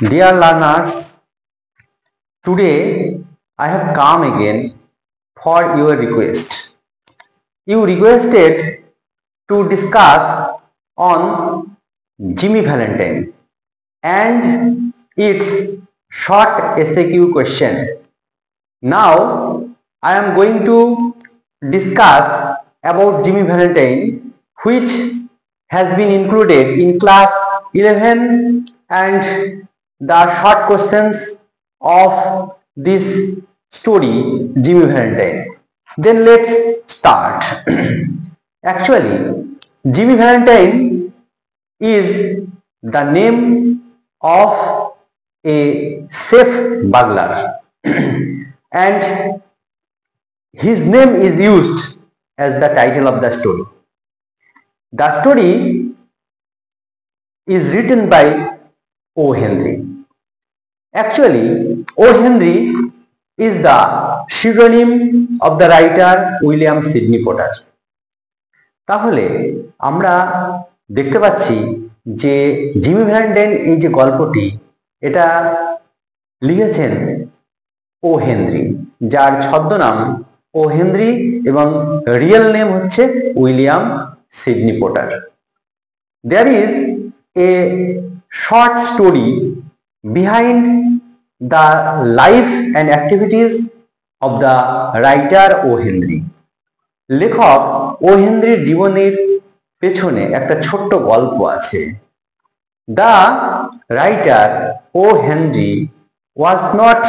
Dear learners, today I have come again for your request. You requested to discuss on Jimmy Valentine and its short SAQ question. Now I am going to discuss about Jimmy Valentine, which has been included in class 11, and the short questions of this story Jimmy Valentine. Then let's start. Actually, Jimmy Valentine is the name of a safe burglar and his name is used as the title of the story. The story is written by O. Henry. Actually, O. Henry is the pseudonym of the writer William Sidney Potter. তাহলে আমরা দেখতে পাচ্ছি যে Jimmy Valentine এই যে গল্পটি এটা লিখেছেন ও হেনরি, যার ছদ্মনাম ও হেনরি এবং রিয়েল নেম হচ্ছে William Sydney potter. There is a short story behind the life and activities of the writer O. Henry. লেখক ও হেনরির জীবনের পেছনে একটা ছোট্ট গল্প আছে। The writer O. Henry was not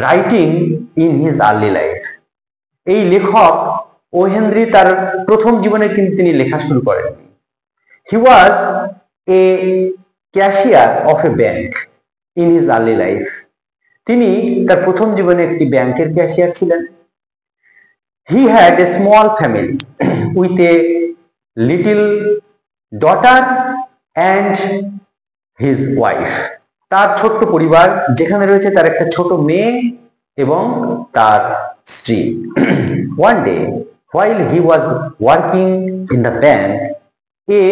writing in his early life. এই লেখক ও হেনরি তার প্রথম জীবনে কিন্তু তিনি লেখা শুরু করেন। He was a cashier of a bank in his early life. তিনি তার প্রথম জীবনে একটি ব্যাংকের ক্যাশিয়ার ছিলেন। He had a small family with a little daughter and his wife. তার ছোট্ট পরিবার যেখানে রয়েছে তার একটা ছোট মেয়ে এবং তার স্ত্রী। One day, while he was working in the bank, a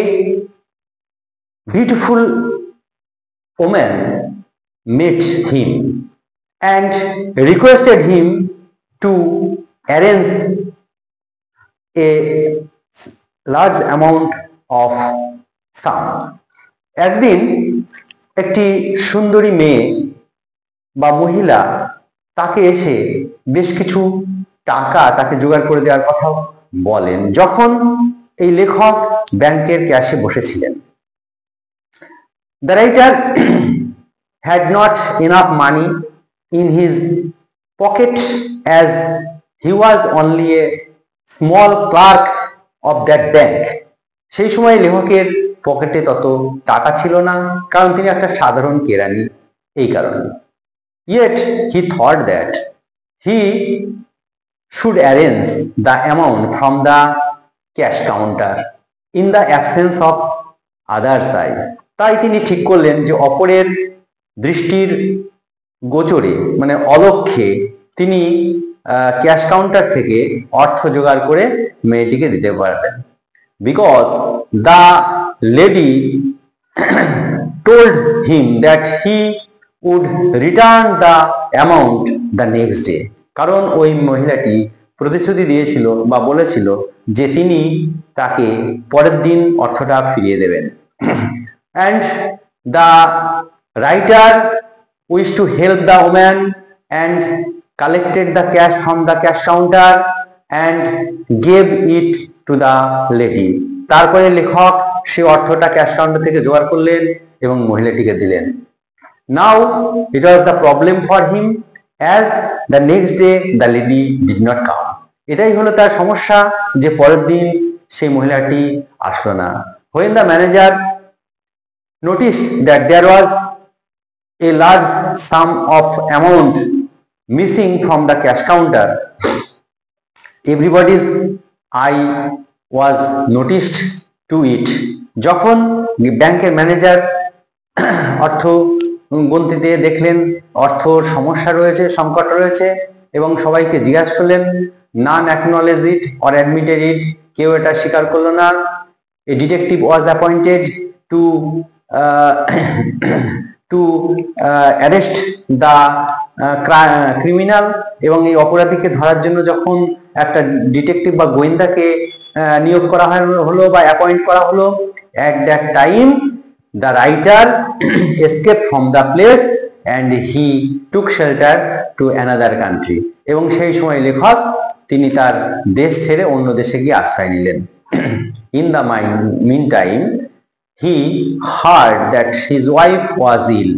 beautiful woman met him and requested him to arrange a large amount of sum. একদিন একটি সুন্দরী মেয়ে বা মহিলা তাকে এসে বেশ কিছু টাকা তাকে জোগাড় করে দেওয়ার কথা বলেন যখন এই লেখক ব্যাংকের ক্যাশে বসেছিলেন। The writer had not enough money in his pocket as he was only a small clerk of that bank. সেই সময় লেখকের পকেটে তত টাকা ছিল না, কারণ তিনি একটা সাধারণ কেরানি। এই কারণে yet he thought that he should arrange the amount from the cash counter in the absence of other side. তাই তিনি ঠিক করলেন যে অপরের দৃষ্টির গোচরে মানে অলক্ষ্যে তিনি ক্যাশ কাউন্টার থেকে অর্থ জোগাড় করে মেয়েটিকে দিতে পারবেন। Because the lady told him that he would return the amount the next day. কারণ ওই মহিলাটি প্রতিশ্রুতি দিয়েছিল বা বলেছিল যে তিনি তাকে পরের দিন অর্থটা ফিরিয়ে দেবেন। And the writer wished to help the woman and collected the cash from the cash counter and gave it to the lady. তারপরে লেখক সেই অর্থটা ক্যাশ কাউন্টার থেকে জোগাড় করলেন এবং মহিলাটিকে দিলেন। Now it was the problem for him as the next day the lady did not come. এটাই হলো তার সমস্যা যে পরের দিন সেই মহিলাটি আসলো না। When the manager noticed that there was a large sum of amount missing from the cash counter, everybody's eye was noticed to it. যখন ব্যাংকের ম্যানেজার অর্থ গন্তিতে দেখলেন অর্থর সমস্যা রয়েছে, সংকট রয়েছে এবং সবাইকে জিজ্ঞাসা করলেন, none acknowledged it or admitted it. কেউ এটা স্বীকার করলো না। A detective was appointed to two arrest the criminal, এবং এই অপরাধীকে ধরার জন্য যখন একটা ডিটেকটিভ বা গোয়েন্দাকে নিয়োগ করা হলো বা অ্যাপয়েন্ট করা হলো, at that time the writer escaped from the place and he took shelter to another country, এবং সেই সময় লেখক তিনি তার দেশ ছেড়ে অন্য দেশে গিয়ে আশ্রয় নিলেন। In the meantime he heard that his wife was ill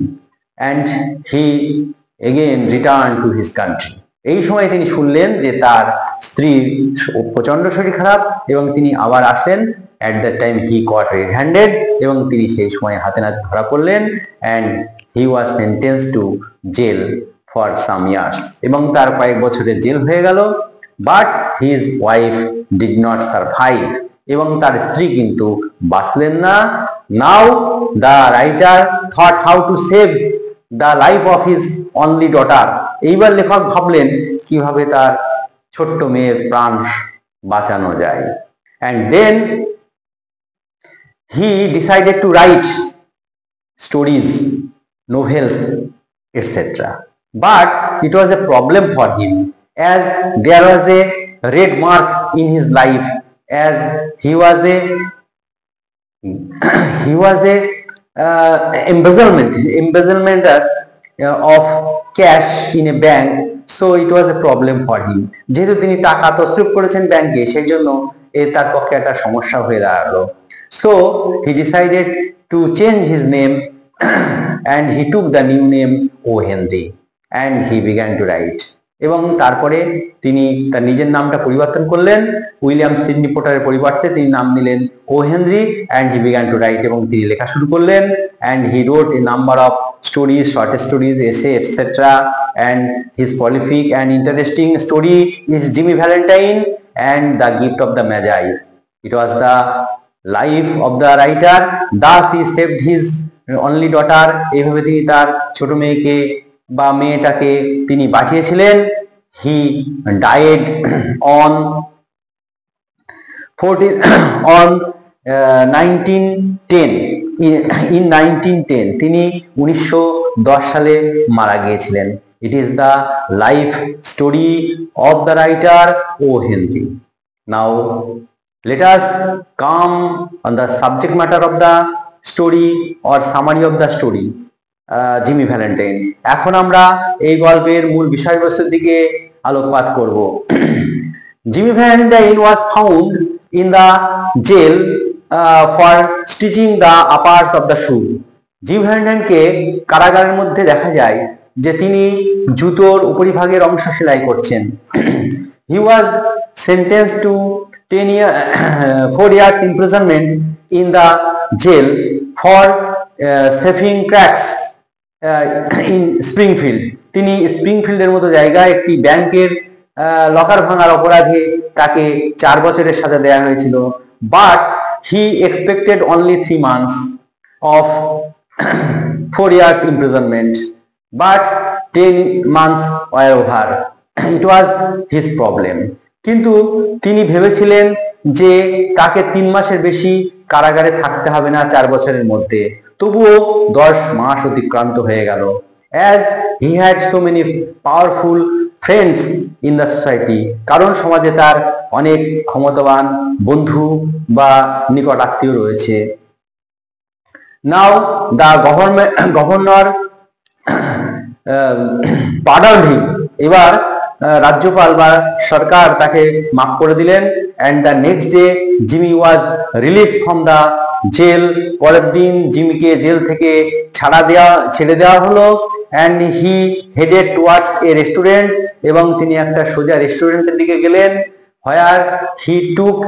and he again returned to his country. এই সময় তিনি শুনলেন যে তার স্ত্রীর প্রচন্ড শরীর খারাপ এবং তিনি আবার আসলেন। at that time he got red-handed, এবং তিনি সেই সময় হাতে নাতে ধরা পড়লেন, and he was sentenced to jail for some years, এবং তার কয়েক বছরের জেল হয়ে গেল। but his wife did not survive, এবং তার স্ত্রী কিন্তু বাঁচলেন না। now the writer thought how to save the life of his only daughter, এইবার লেখক ভাবলেন কিভাবে তার ছোট্ট মেয়ের প্রাণ বাঁচানো যায়। and then he decided to write stories, novels, etc. but it was a problem for him, as there was a red mark in his life, as he was a embezzlement of cash in a bank, so it was a problem for him. যেহেতু তিনি টাকা তছরুপ করেছেন ব্যাংকে, সেই জন্য তার পক্ষে একটা সমস্যা হয়ে দাঁড়ালো। so he decided to change his name and he took the new name O. Henry and he began to write, এবং তারপরে তিনি তার নিজের নামটা পরিবর্তন করলেন, উইলিয়াম সিডনি পোর্টারের পরিবর্তে তিনি নাম নিলেন ও Henry, and he began to write, এবং তিনি লেখা শুরু করলেন। and he wrote a number of stories, short stories, essay, etc. and his prolific and interesting story is Jimmy Valentine and the Gift of the Magi. It was the life of the writer, thus he saved his only daughter, এইভাবে তিনি তার ছোট মেয়েকে বা মেয়েটাকে তিনি বাঁচিয়েছিলেন। he died on 1910 in 1910, তিনি 1910 সালে মারা গিয়েছিলেন। it is the life story of the writer O. Henry. now let us come on the subject matter of the story or summary of the story, Jimmy Valentine. এখন আমরা এই গল্পের মূল বিষয়বস্তুর দিকে আলোকপাত করব। Jimmy Valentine was found in the jail for stitching the uppers of the shoe. Jimmy ভ্যালেন্টাইনকে কারাগারের মধ্যে দেখা যায় যে তিনি জুতোর উপরিভাগের অংশ সেলাই করছেন। হি ওয়াজ সেন্টেন্সড two 4 years imprisonment in the jail for saving cracks in Springfield. তিনি স্প্রিংফিল্ডের মতো জায়গায় একটি ব্যাংকের লকার ভাঙার অপরাধে তাকে 4 বছরের সাজা দেওয়া হয়েছিল। but he expected only 3 months of 4 years imprisonment, but 10 months were over. it was his problem. কিন্তু তিনি ভেবেছিলেন যে তাকে 3 মাসের বেশি কারাগারে থাকতে হবে না 4 বছরের মধ্যে, তবুও 10 মাস অতিক্রান্ত হয়ে গেল। as he had so many powerful friends in the society, কারণ সমাজে তার অনেক ক্ষমতাবান বন্ধু বা নিকট আত্মীয় রয়েছে। now the governor pardoned him, এবার রাজ্যপাল বা সরকার তাকে মাফ করে দিলেন। and the next day Jimmy was released from the jail. পরের দিন জিমিকে জেল থেকে ছেড়ে দেওয়া হলো। and he headed towards a restaurant, এবং তিনি একটা সোজা রেস্টুরেন্টের দিকে গেলেন। where he took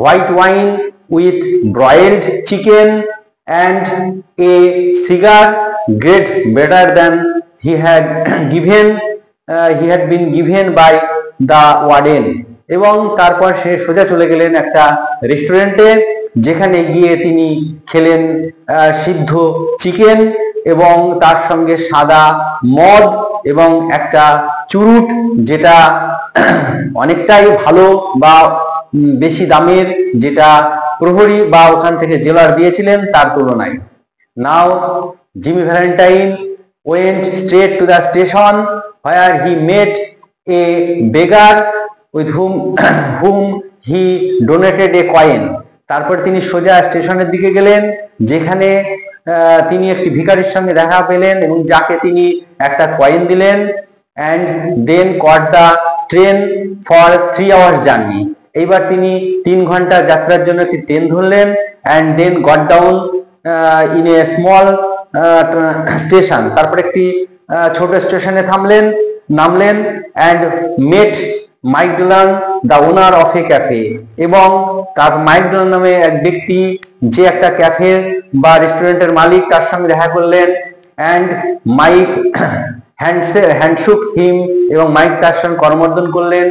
white wine with broiled chicken and a cigar great better than he had been given by the warden, এবং তারপর সে সোজা চলে গেলেন একটা রেস্টুরেন্টে, যেখানে গিয়ে তিনি খেলেন সিদ্ধ চিকেন এবং তার সঙ্গে সাদা মদ এবং একটা চুরুট, যেটা অনেকটাই ভালো বা বেশি দামের, যেটা প্রহরী বা ওখান থেকে জেলার দিয়েছিলেন তার তুলনায়। Now Jimmy Valentine went straight to the station where he met a beggar with whom he donated a coin. তারপর তিনি সোজা স্টেশনের দিকে গেলেন, যেখানে তিনি একটি ভিখারির সঙ্গে দেখা পেলেন এবং যাকে তিনি একটা কয়েন দিলেন। and then caught the train for 3 hours journey. এইবার তিনি 3 ঘন্টা যাত্রার জন্য একটি ট্রেন ধরলেন and then got down in a small station. তারপর একটি ছোট স্টেশনে নামলেন and met Mike Dillon, the owner of a cafe. এবং তার মাইক ডিলন নামে এক ব্যক্তি যে একটা ক্যাফে বা রেস্টুরেন্টের মালিক, তার সঙ্গে দেখা করলেন। and Mike handshook him, এবং মাইক তার সঙ্গে করমর্দন করলেন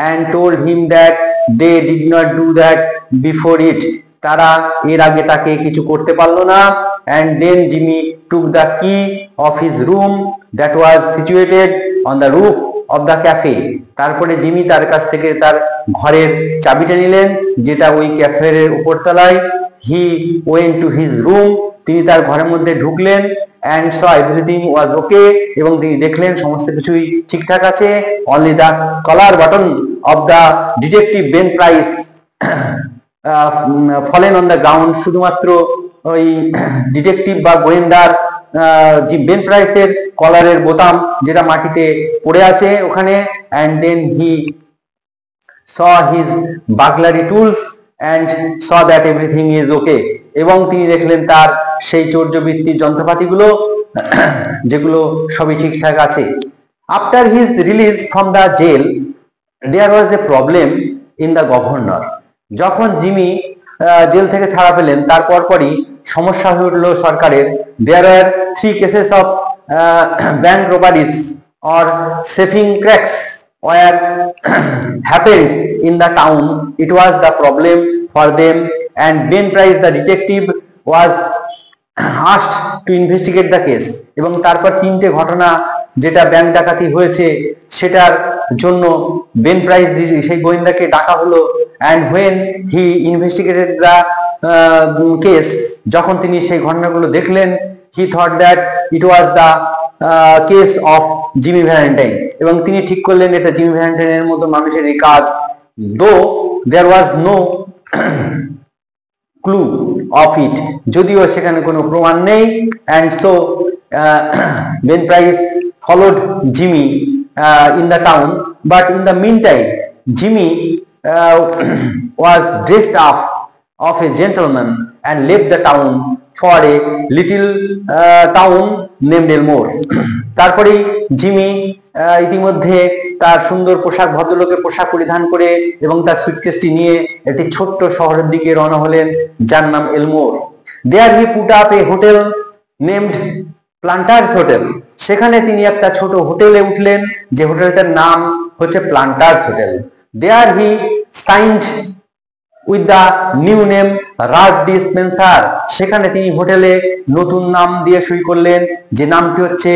and told him that they did not do that before it. তারা এর আগে তাকে কিছু করতে পারলো না। and then Jimmy took the key of his room that was situated on the roof of the cafe. তারপরে জিমি তার কাছ থেকে তার ঘরের চাবিটা নিলেন, যেটা ওই ক্যাফের উপরতলায়। he went to his room, তিনি তার ঘরের মধ্যে ঢুকলেন and saw everything was okay, এবং তিনি দেখলেন সমস্ত কিছুই ঠিকঠাক আছে। only the collar button of the detective Ben Price fallen on the ground. শুধুমাত্র ওই ডিটেকটিভ বা গোয়েন্দার বেন প্রাইসের কলারের বোতাম যেটা মাটিতে পড়ে আছে ওখানে। and then he saw his burglary tools and saw that everything is okay, এবং তিনি দেখলেন তার সেই চোরজবৃত্তির যন্ত্রপাতিগুলো যেগুলো সবই ঠিকঠাক আছে। after his release from the jail there was a problem in the governor. যখন জিমি জেল থেকে ছাড়া পেলেন তার পরপরই সমস্যা হয়ে উঠল সরকারের। there were 3 cases of bank robberies or safing cracks were happened in the town. It was the problem for them, and Ben Price the detective was asked to investigate the case. এবং তারপর 3টে ঘটনা যেটা bank ডাকাতি হয়েছে সেটার জন্য Ben price সেই গোয়েন্দাকে ডাকা হলো। and when he investigated the case, যখন তিনি সেই ঘটনাগুলো দেখলেন, he thought that it was the case of Jimmy Valentine, এবং তিনি ঠিক করলেন এটা জিমি ভ্যালেন্টাইনের মতো মানুষেরই কাজ। though there was no clue of it, যদিও সেখানে কোনো প্রমাণ নেই। and so Ben Price followed Jimmy in the town, but in the meantime Jimmy was dressed up of a gentleman and left the town for a little town named Elmore. তারপরে Jimmy ইতিমধ্যে তার সুন্দর পোশাক, ভদ্রলোকের পোশাক পরিধান করে এবং তার সুটকেসটি নিয়ে একটি ছোট্ট শহরের দিকে রওনা হলেন যার নাম এলমোর। there he put up a hotel named planters hotel. সেখানে তিনি একটা ছোট হোটেলে উঠলেন, যে হোটেলটার নাম হচ্ছে Planters hotel. there he signed with the new name Ralph D Spencer. সেখানে তিনি হোটেলে নতুন নাম দিয়ে সই করলেন, যে নামটি হচ্ছে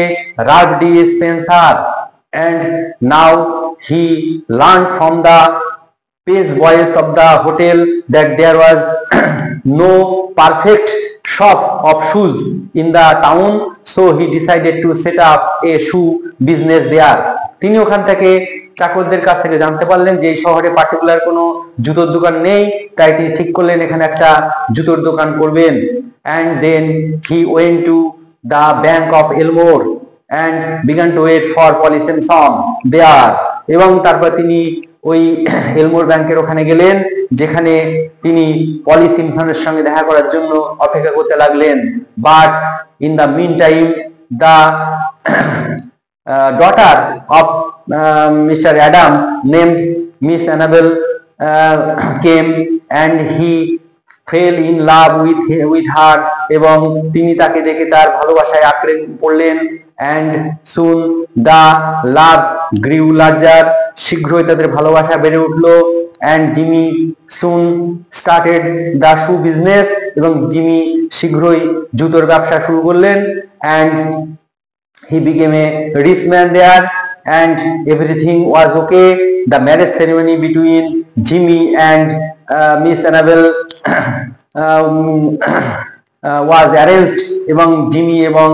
Ralph D Spencer. and now he learned from the page boys of the hotel that there was no perfect shop of shoes in the town, so he decided to set up a shoe business there. তিনি ওখান থেকে চাকরদের কাছ থেকে জানতে পারলেন যে এই শহরে পার্টিকুলার কোনো জুতোর দোকান নেই, তাই তিনি ঠিক করলেন এখানে একটা জুতোর দোকান করবেন। and then he went to the bank of Elmore and began to wait for Polly Simpson there. এবং তারপর তিনি ওই এলমোর ব্যাংকের ওখানে গেলেন, যেখানে তিনি পলি সিমসনের সঙ্গে দেখা করার জন্য অপেক্ষা করতে লাগলেন। but in the meantime the daughter of Mr. Adams named Miss Annabelle came and he fell in love with her, এবং তিনি তাকে দেখে তার ভালোবাসায় আঁকড়ে পড়লেন। and soon the love grew larger, শীঘ্রই তাদের ভালোবাসা বেড়ে উঠলো। and Jimmy soon started the shoe business, এবং জিমি শীঘ্রই জুতোর ব্যবসা শুরু করলেন। and he became a rich man there, and everything was okay. The marriage ceremony between Jimmy and Miss Annabelle was arranged, এবং জিমি এবং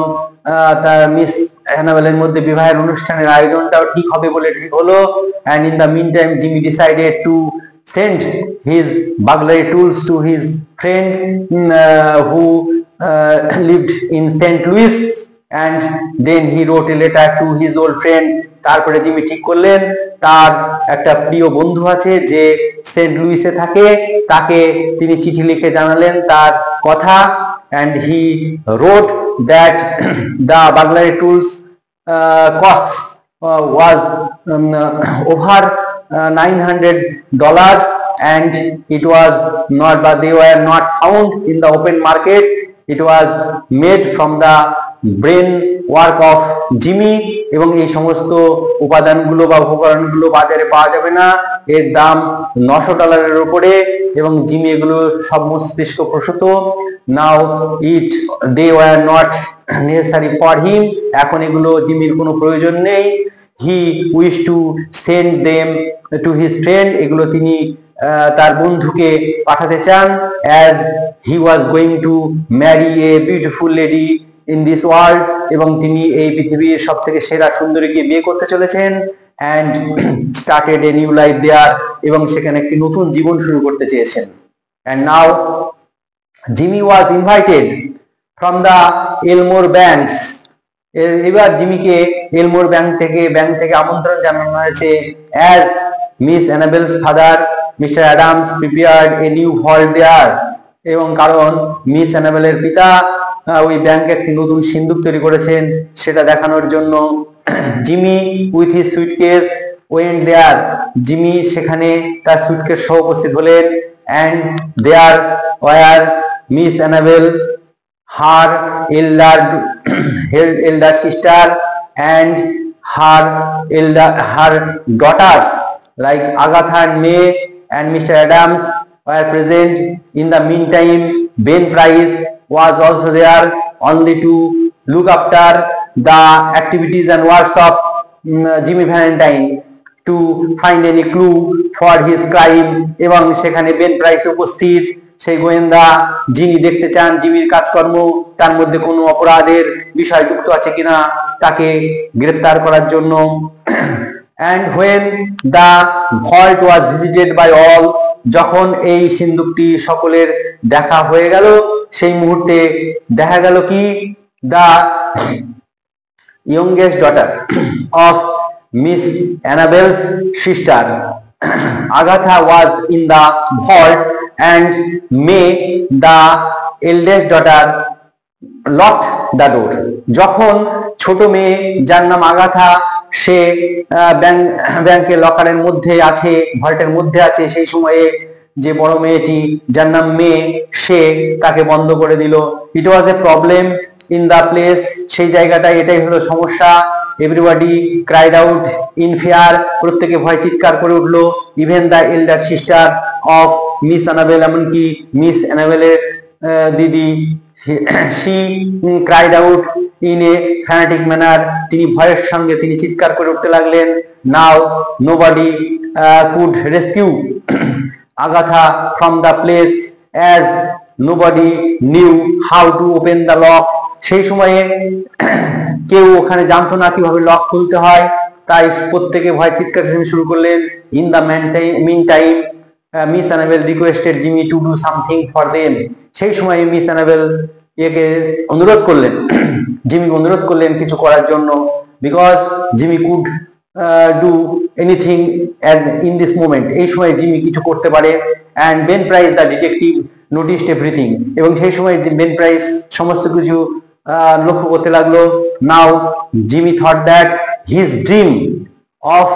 তার মিস অ্যানাবেলের মধ্যে বিবাহের অনুষ্ঠানের আয়োজনটাও ঠিক হবে বলে ঠিক হলো। and in the meantime Jimmy decided to send his burglary tools to his friend who lived in St. Louis, and then he wrote a letter to his old friend. তারপরে জিমি ঠিক করলেন তার একটা প্রিয় বন্ধু আছে যে সেন্ট লুইসে থাকে, তাকে তিনি চিঠি লিখে জানালেন তার কথা, and he wrote that the burglary tools costs was over $900, and it was not, but they were not found in the open market. It was made from the brain work of Jimmy, এবং এই সমস্ত উপাদানগুলো বা উপকরণগুলো বাজারে পাওয়া যাবে না, এর দাম $900 উপরে, এবং জিমি এগুলো সব মস্তিষ্ক প্রসূত। নাও they were not necessary for him, এখন এগুলো জিমির কোনো প্রয়োজন নেই। he wished to send them to his friend, এগুলো তিনি তার বন্ধুকে পাঠাতে চান, as he was going to marry a beautiful lady in this world, এবং তিনি এই পৃথিবীর সবথেকে সেরা সুন্দরীকে বিয়ে করতে চলেছেন, and started a new life there, এবং সেখানে একটি নতুন জীবন শুরু করতে চেয়েছেন। and now Jimmy was invited from the Elmore Banks, এবার জিমিকে এলমোর ব্যাংক থেকে আমন্ত্রণ জানানো হয়েছে, as Miss Annabelle's father Mr. Adams prepared a new vault there, এবং কারণ মিস অ্যানাবেলের পিতা ওই ব্যাংকে একটি নতুন সিন্দুক তৈরি করেছেন সেটা দেখানোর জন্য। Jimmy with his suitcase went there, Jimmy সেখানে তার সুটকেস সহ উপস্থিত হলেন, and there were Miss Annabelle, her elder sister, and her daughters like Agatha and May and Mr. Adams were present. In the meantime, Ben Price was also there, only to look after the activities and works of Jimmy Valentine, to find any clue for his crime, এবং সেখানে Ben price উপস্থিত, সেই গোয়েন্দা যিনি দেখতে চান জিমির কাজকর্ম, তার মধ্যে কোনো অপরাধের বিষয় যুক্ত আছে কিনা তাকে গ্রেফতার করার জন্য। and when the vault was visited by all, যখন এই সিন্দুকটি সকলের দেখা হয়ে গেল সেই মুহূর্তে দেখা গেল কি, the youngest daughter of Miss Annabelle's sister Agatha was in the vault, and May, the eldest daughter, locked the door. যখন ছোট মেয়ে যার নাম আগাথা সে ব্যাংকের লকারের মধ্যে আছে, ভল্টের মধ্যে আছে, সেই সময়ে যে বড় মেয়েটি যার নাম মে সে তাকে বন্ধ করে দিল। It was a problem in the place, সেই জায়গাটায় এটাই হলো সমস্যা। Everybody cried out in fear, প্রত্যেকে ভয় চিৎকার করে উঠলো। Even the elder sister of Miss Annabel, এমনকি মিস অ্যানাবেলের দিদি, she cried out in a fanatic manner, তিনি ভয়ের সঙ্গে তিনি চিৎকার করে উঠতে লাগলেন। now nobody could rescue Agatha from the place, as nobody knew how to open the lock, সেই সময়ে কেউ ওখানে জানতো না কিভাবে লক খুলতে হয়, তাই প্রত্যেকে ভয় চিৎকার শুরু করলেন। in the meantime Miss Annabelle requested Jimmy to do something for them, সেই সময় মিস অ্যানাবেল একে অনুরোধ করলেন, জিমিকে অনুরোধ করলেন কিছু করার জন্য, because Jimmy could do anything in this moment, এই সময় জিমি কিছু করতে পারে। And Ben price the detective noticed everything, এবং সেই সময় বেন প্রাইস সমস্ত কিছু লক্ষ্য করতে লাগলো। Now Jimmy thought that his dream of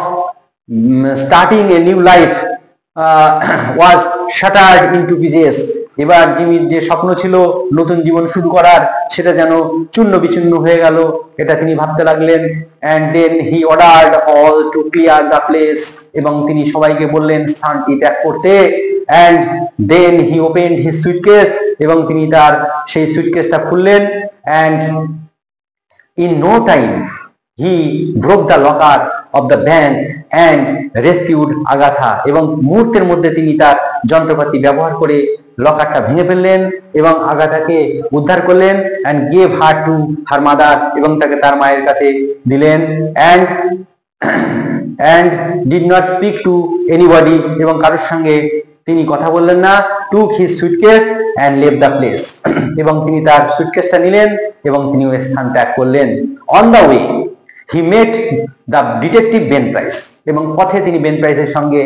starting a new life was shattered into pieces, এবার জিমির যে স্বপ্ন ছিল নতুন জীবন শুরু করার সেটা যেন চূর্ণ বিচূর্ণ হয়ে গেল, এটা তিনি ভাবতে লাগলেন। and then he ordered all to clear the place, এবং তিনি সবাইকে বললেন স্থানটি ত্যাগ করতে। and then he opened his suitcase, এবং তিনি তার সেই সুটকেসটা খুললেন। and in no time he broke the locker of the bank and rescued Agatha, এবং মুহূর্তের মধ্যে তিনি তার যন্ত্রপাতি ব্যবহার করে লকারটা ভেঙে ফেললেন এবং আগাথাকে উদ্ধার করলেন and gave her to her mother, এবং তাকে তার মায়ের কাছে দিলেন and did not speak to anybody, এবং কারোর সঙ্গে তিনি কথা বললেন না। took his suitcase and left the place, এবং তিনি তার সুটকেসটা নিলেন এবং তিনি ওই স্থান ত্যাগ করলেন। on the way he met the detective Ben Price, এবং পথে তিনি বেন প্রাইসের সঙ্গে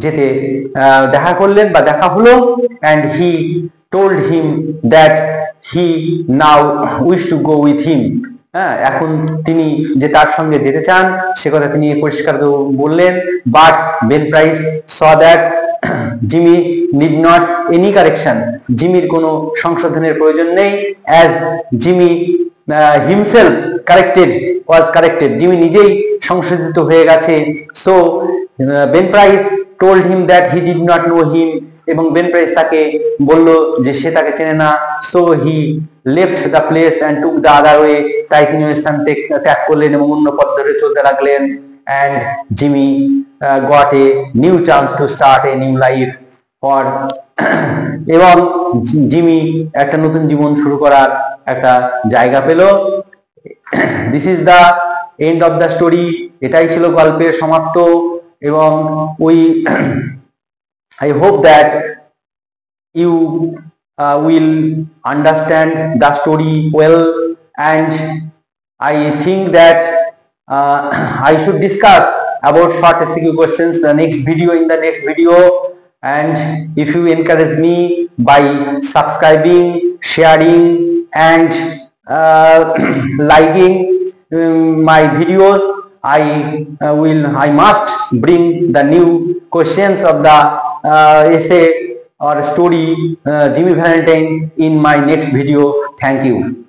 যেতে দেখা করলেন বা দেখা হলো and he told him that he now wish to go with him, এখন তিনি যে তার সঙ্গে যেতে চান সে কথা তিনি পরিষ্কার বললেন। But Ben price saw that Jimmy need not any correction, জিমির কোনো সংশোধনের প্রয়োজন নেই, as Jimmy himself was corrected, Jimmy নিজেই সংশোধিত হয়ে গেছে। so Ben Price told him that he did not know him, এবং বেন প্রাইস তাকে বলল যে সে তাকে চেনে না। so he left the place and took the other way, তাই তিনি ওই স্থান ত্যাগ করলেন এবং অন্য পথ ধরে চলতে লাগলেন। and Jimmy got a new chance to start a new life for এবং জিমি একটা নতুন জীবন শুরু করার একটা জায়গা পেল। this is the end of the story, এটাই ছিল গল্পের সমাপ্ত। এবং I hope that you will understand the story well, and I think that I should discuss about short SQ questions in the next video, and if you encourage me by subscribing, sharing and liking my videos, I must bring the new questions of the essay or story Jimmy Valentine in my next video. Thank you.